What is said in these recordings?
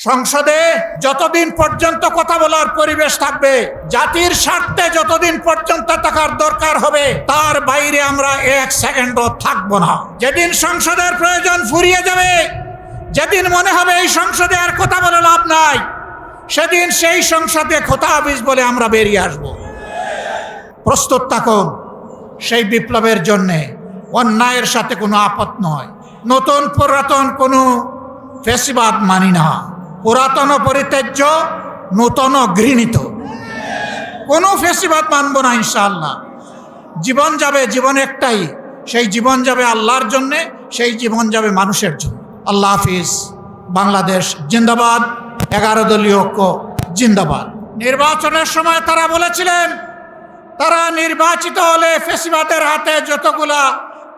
সংসদে যতদিন পর্যন্ত কথা বলার পরিবেশ থাকবে, জাতির স্বার্থে যতদিন পর্যন্ত থাকার দরকার হবে, তার বাইরে আমরা এক সেকেন্ডও থাকবো না। যেদিন সংসদের প্রয়োজন ফুরিয়ে যাবে, যেদিন মনে হবে এই সংসদে আর কথা বলে লাভ নাই, সেদিন সেই সংসদে খোতা হাফিজ বলে আমরা বেরিয়ে আসব। প্রস্তুত থাকুন সেই বিপ্লবের জন্যে। অন্যায়ের সাথে কোনো আপত নয়। নতুন পুরাতন কোনো ফ্যাসিবাদ মানি না। পুরাতন পরিত্যাজ্য, নূতন ঘৃণিত। কোনো ফ্যাসিবাদ মানব না ইনশাআল্লাহ। জীবন যাবে, জীবন একটাই, সেই জীবন যাবে আল্লাহর জন্যে, সেই জীবন যাবে মানুষের জন্য। আল্লাহ হাফিজ। বাংলাদেশ জিন্দাবাদ। 11 দলীয় ঐক্য জিন্দাবাদ। নির্বাচনের সময় তারা বলেছিলেন, তারা নির্বাচিত হলে ফ্যাসিবাদের হাতে যতগুলা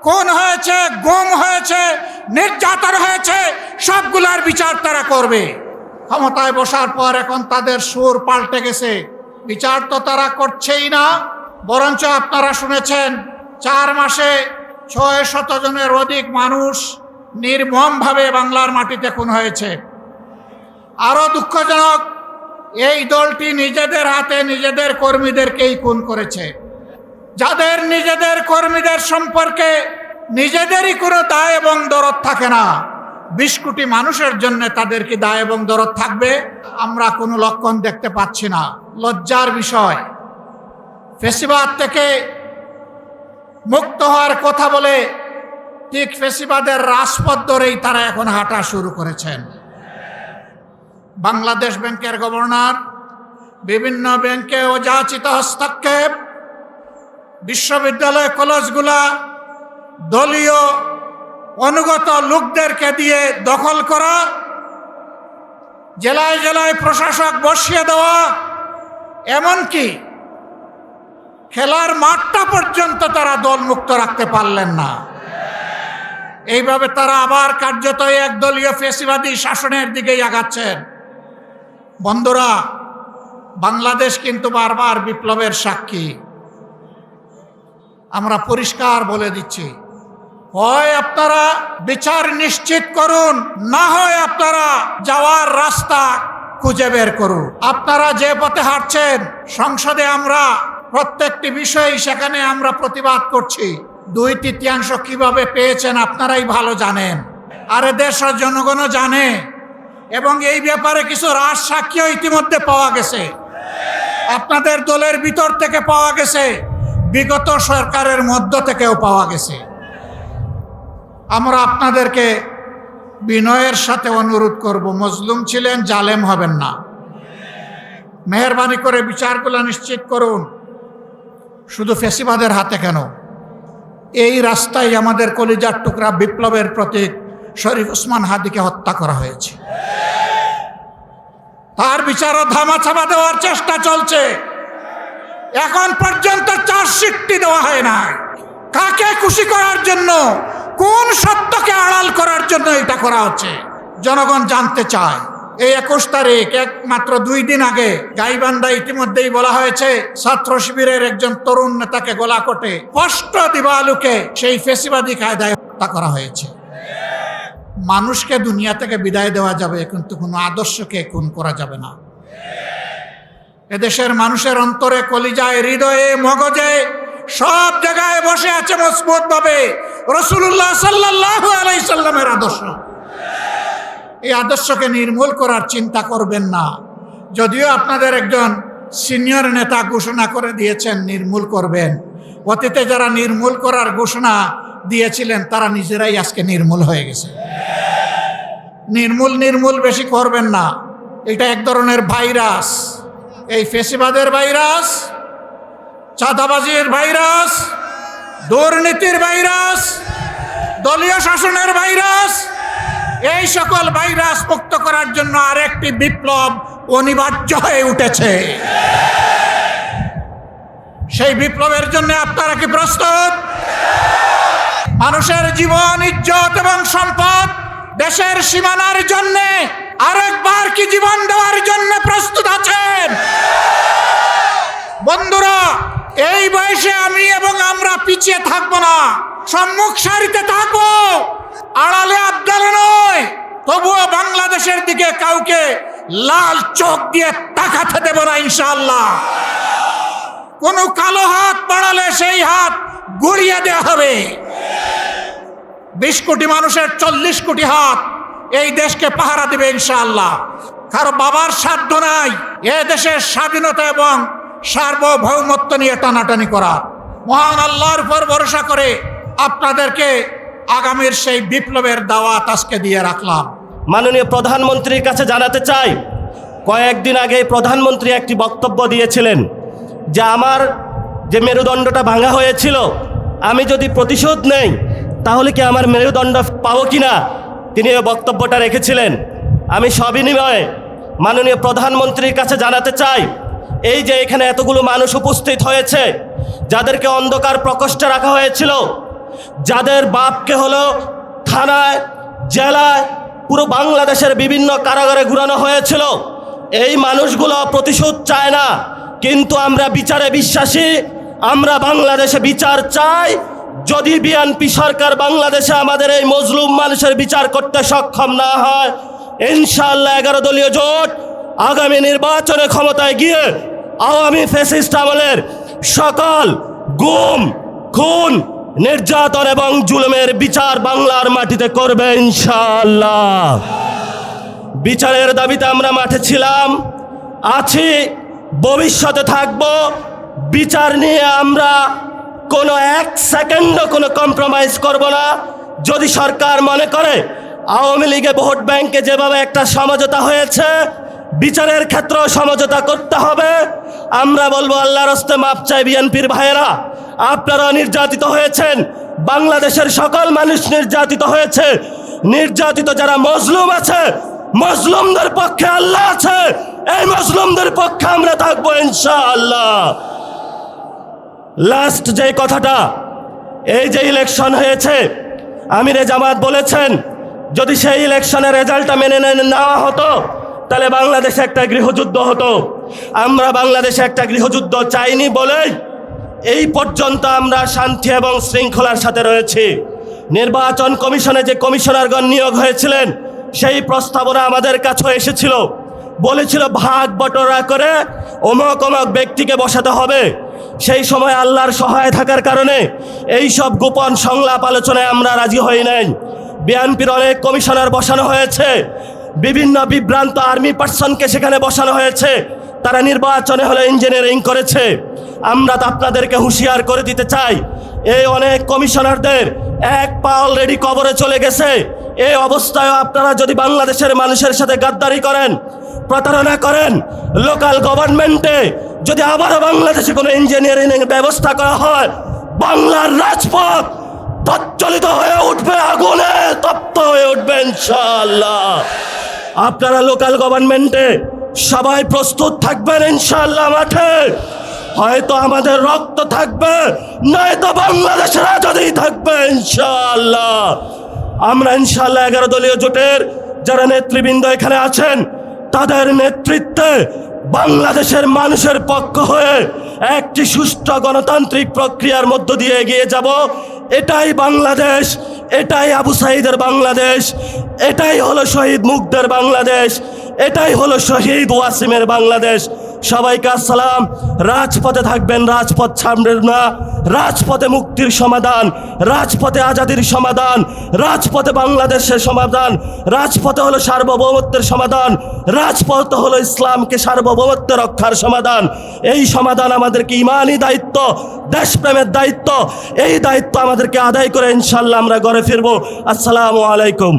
খুন হয়েছে, গুম হয়েছে, নির্যাতন হয়েছে, সবগুলার বিচার তারা করবে। ক্ষমতায় বসার পর এখন তাদের সুর পাল্টে গেছে। বিচার তো তারা করছেই না, বরঞ্চ আপনারা শুনেছেন 4 মাসে 600 জনের অধিক মানুষ নির্মমভাবে বাংলার মাটিতে খুন হয়েছে। আরো দুঃখজনক, এই দলটি নিজেদের হাতে নিজেদের কর্মীদেরকেই খুন করেছে। যাদের নিজেদের কর্মীদের সম্পর্কে নিজেদেরই কোনো দায় এবং দরদ থাকে না, 20 কোটি মানুষের জন্য তাদের কি দায় এবং দরদ থাকবে? আমরা কোনো লক্ষণ দেখতে পাচ্ছি না। লজ্জার বিষয়। ফ্যাসিবাদ থেকে মুক্ত হওয়ার কথা বলে ঠিক ফ্যাসিবাদের রাজপথ ধরেই তারা এখন হাঁটা শুরু করেছেন। বাংলাদেশ ব্যাংকের গভর্নর, বিভিন্ন ব্যাংকে অযাচিত হস্তক্ষেপ, বিশ্ববিদ্যালয় কলেজগুলা দলীয় অনুগত লোকদেরকে দিয়ে দখল করা, জেলায় জেলায় প্রশাসক বসিয়ে দেওয়া, এমনকি খেলার মাঠটা পর্যন্ত তারা দলমুক্ত রাখতে পারলেন না। এইভাবে তারা আবার কার্যত একদলীয় ফ্যাসিবাদী শাসনের দিকেই আগাচ্ছেন। বন্ধুরা, বাংলাদেশ কিন্তু বারবার বিপ্লবের সাক্ষী। আমরা পরিষ্কার বলে দিচ্ছি, হয় আপনারা বিচার নিশ্চিত করুন, না হয় আপনারা যাওয়ার রাস্তা খুঁজে বের করুন। আপনারা যে পথে হাঁটছেন, সংসদে আমরা প্রত্যেকটি বিষয় সেখানে আমরা প্রতিবাদ করছি। 2/3 কিভাবে পেয়েছেন আপনারাই ভালো জানেন, আর দেশের জনগণও জানে। এবং এই ব্যাপারে কিছু রাজ সাক্ষীও ইতিমধ্যে পাওয়া গেছে, আপনাদের দলের ভিতর থেকে পাওয়া গেছে, বিগত সরকারের মধ্য থেকেও পাওয়া গেছে। আমরা আপনাদেরকে বিনয়ের সাথে অনুরোধ করব, মজলুম ছিলেন, জালেম হবেন না। মেহেরবানি করে বিচারগুলো নিশ্চিত করুন। শুধু ফ্যাসিবাদের হাতে কেন, এই রাস্তায় আমাদের কলিজার টুকরা বিপ্লবের প্রতীক শরীফ ওসমান হাদিকে হত্যা করা হয়েছে। তার বিচারও ধামাচাপা দেওয়ার চেষ্টা চলছে। এখন পর্যন্ত চার্জশিটটি দেওয়া হয় না। কাকে খুশি করার জন্য, কোন সত্যকে আড়াল করার জন্য এটা করা হচ্ছে জনগণ জানতে চায়। এই 21 তারিখ, মাত্র 2 দিন আগে গাইবান্ধা ইতিমধ্যেই বলা হয়েছে, ছাত্র শিবিরের একজন তরুণ নেতাকে গলা কেটে স্পষ্ট দিবালুকে সেই ফ্যাসিবাদী কায়দায় হত্যা করা হয়েছে। মানুষকে দুনিয়া থেকে বিদায় দেওয়া যাবে, কিন্তু কোনো আদর্শকে খুন করা যাবে না। এদেশের মানুষের অন্তরে, কলিজায়, হৃদয়ে, মগজে, সব জায়গায় বসে আছে মজবুত ভাবে রাসূলুল্লাহ সাল্লাল্লাহু আলাইহি সাল্লামের আদর্শ। এই আদর্শকে নির্মূল করার চিন্তা করবেন না। যদিও আপনাদের একজন সিনিয়র নেতা ঘোষণা করে দিয়েছেন নির্মূল করবেন, অতীতে যারা নির্মূল করার ঘোষণা দিয়েছিলেন তারা নিজেরাই আজকে নির্মূল হয়ে গেছে। নির্মূল বেশি করবেন না। এটা এক ধরনের ভাইরাস, এই ফ্যাসিবাদের ভাইরাস, চাঁদাবাজির ভাইরাস, দুর্নীতির ভাইরাস, দলীয় শাসনের ভাইরাস। এই সকল ভাইরাস মুক্ত করার জন্য আরেকটি বিপ্লব অনিবার্য হয়ে উঠেছে। সেই বিপ্লবের জন্য আপনারা কি প্রস্তুত? মানুষের জীবন, ইজ্জত এবং সম্পদ, দেশের সীমানার জন্য আরেকবার কি জীবন দেওয়ার জন্য প্রস্তুত আছেন? বন্ধুরা, এই বয়সে আমি এবং আমরা পিছিয়ে থাকবো না, সম্মুখ সারিতে থাকবো। আড়ালে আবদালে নয়, তবুও বাংলাদেশের দিকে কাউকে লাল চোখ দিয়ে তাকাতে দেব না ইনশাআল্লাহ। কোন কালো হাত বাড়ালে সেই হাত গুড়িয়ে দেওয়া হবে। 20 কোটি মানুষের 40 কোটি হাত এই দেশকে পাহারা দেবে ইনশাআল্লাহ। কারো বাবার সাধ্য নাই এ দেশের স্বাধীনতা এবং সার্বভৌমত্ব নিয়ে টানাটানি করা। মহান আল্লাহর উপর ভরসা করে আপনাদেরকে আগামীর সেই বিপ্লবের দাওয়াত আজকে দিয়ে রাখলাম। মাননীয় প্রধানমন্ত্রীর কাছে জানাতে চাই, কয়েকদিন আগে প্রধানমন্ত্রী একটি বক্তব্য দিয়েছিলেন যে আমার যে মেরুদণ্ডটা ভাঙা হয়েছিল, আমি যদি প্রতিশোধ নেই তাহলে কি আমার মেরুদণ্ড পাবো কিনা, তিনি এই বক্তব্যটা রেখেছিলেন। আমি সবিনয়ে মাননীয় প্রধানমন্ত্রীর কাছে জানাতে চাই, এই যে এখানে এতগুলো মানুষ উপস্থিত হয়েছে, যাদেরকে অন্ধকার প্রকোষ্ঠে রাখা হয়েছিল, যাদের বাপকে হলো থানায়, জেলায়, পুরো বাংলাদেশের বিভিন্ন কারাগারে ঘুরানো হয়েছিল, এই মানুষগুলো প্রতিশোধ চায় না, কিন্তু আমরা বিচারে বিশ্বাসী। আমরা বাংলাদেশে বিচার চাই। যদি বিএনপি সরকার বাংলাদেশে আমাদের এই মজলুম মানুষের বিচার করতে সক্ষম না হয়, ইনশাআল্লাহ 11 দলীয় জোট আগামী নির্বাচনে ক্ষমতায় গিয়ে আওয়ামী ফ্যাসিস্ট আমলের সকল গুম, খুন, নির্যাতন এবং জুলুমের বিচার বাংলার মাটিতে করবে ইনশাআল্লাহ। বিচারের দাবিতে আমরা মাঠে ছিলাম, আছি, ভবিষ্যতে থাকব। বিচার নিয়ে আমরা কোনো 1 সেকেন্ডও কোনো কম্প্রোমাইজ করব না। যদি সরকার মনে করে আওয়ামী লীগে ভোট ব্যাংকে যেভাবে একটা সমঝোতা হয়েছে, বিচারের ক্ষেত্রেও সমঝোতা করতে হবে। আমরা বলবো আল্লাহর হস্তে মাপ চাই বিএনপির ভাইয়েরা, আপনারা নির্যাতিত হয়েছেন, বাংলাদেশের সকল মানুষ নির্যাতিত হয়েছে। নির্যাতিত যারা মজলুম আছে, মজলুমদের পক্ষে আল্লাহ আছে, এই মজলুমদের পক্ষে আমরা থাকবো ইনশাআল্লাহ। লাস্ট যে কথাটা, এই যে ইলেকশন হয়েছে, আমিরে জামাত বলেছেন যদি সেই ইলেকশনের রেজাল্টটা মেনে নেওয়া হতো তাহলে বাংলাদেশে একটা গৃহযুদ্ধ হতো। আমরা বাংলাদেশে একটা গৃহযুদ্ধ চাইনি বলেই এই পর্যন্ত আমরা শান্তি এবং শৃঙ্খলার সাথে রয়েছি। নির্বাচন কমিশনে যে কমিশনারগণ নিয়োগ হয়েছিলেন, সেই প্রস্তাবনা আমাদের কাছে এসেছিল, বলেছিল ভাগ বটরা করে অমুক অমুক ব্যক্তিকে বসাতে হবে। সেই সময় আল্লাহর সহায় থাকার কারণে এই সব গোপন সংলাপ আলোচনায় আমরা রাজি হই নাই। বিএনপির অনেক কমিশনার বসানো হয়েছে, বিভিন্ন বিভ্রান্ত আর্মি পার্সনকে সেখানে বসানো হয়েছে, তারা নির্বাচনে হলে ইঞ্জিনিয়ারিং করেছে। আমরা তো আপনাদেরকে হুঁশিয়ার করে দিতে চাই, এই অনেক কমিশনারদের এক পা অলরেডি কবরে চলে গেছে। এই অবস্থায় আপনারা যদি বাংলাদেশের মানুষের সাথে গাদ্দারি করেন, প্রতারণা করেন, লোকাল গভর্নমেন্টে যদি আবারও বাংলাদেশে কোনো ইঞ্জিনিয়ারিং ব্যবস্থা করা হয়, বাংলার রাজপথ প্রজ্বলিত হয়ে উঠবে, আগুনে তপ্ত হয়ে উঠবে ইনশাআল্লাহ। আপনারা লোকাল গভর্নমেন্টে সবাই প্রস্তুত থাকবেন ইনশাআল্লাহ। মাঠে হয়তো আমাদের রক্ত থাকবে, নয়তো বাংলাদেশের আজাদি থাকবে ইনশাআল্লাহ। আমরা ইনশাআল্লাহ 11 দলীয় জোটের যারা নেতৃবৃন্দ এখানে আছেন, তাদের নেতৃত্বে বাংলাদেশের মানুষের পক্ষ হয়ে একটি সুষ্ঠু গণতান্ত্রিক প্রক্রিয়ার মধ্য দিয়ে এগিয়ে যাব। এটাই বাংলাদেশ, এটাই আবু সাঈদের বাংলাদেশ, এটাই হলো শহীদ মুগ্ধের বাংলাদেশ, এটাই হলো শহীদ ওয়াসিমের বাংলাদেশ। সবাইকে আসসালাম। রাজপথে থাকবেন, রাজপথ ছাড়বেন না। রাজপথে মুক্তির সমাধান, রাজপথে আজাদির সমাধান, রাজপথে বাংলাদেশের সমাধান, রাজপথে হলো সার্বভৌমত্বের সমাধান, রাজপথ হলো ইসলামকে সার্বভৌমত্ব রক্ষার সমাধান। এই সমাধান আমাদেরকে ইমানি দায়িত্ব, দেশপ্রেমের দায়িত্ব, এই দায়িত্ব আমাদেরকে আদায় করে ইনশাআল্লাহ আমরা ঘরে ফিরবো। আসসালামু আলাইকুম।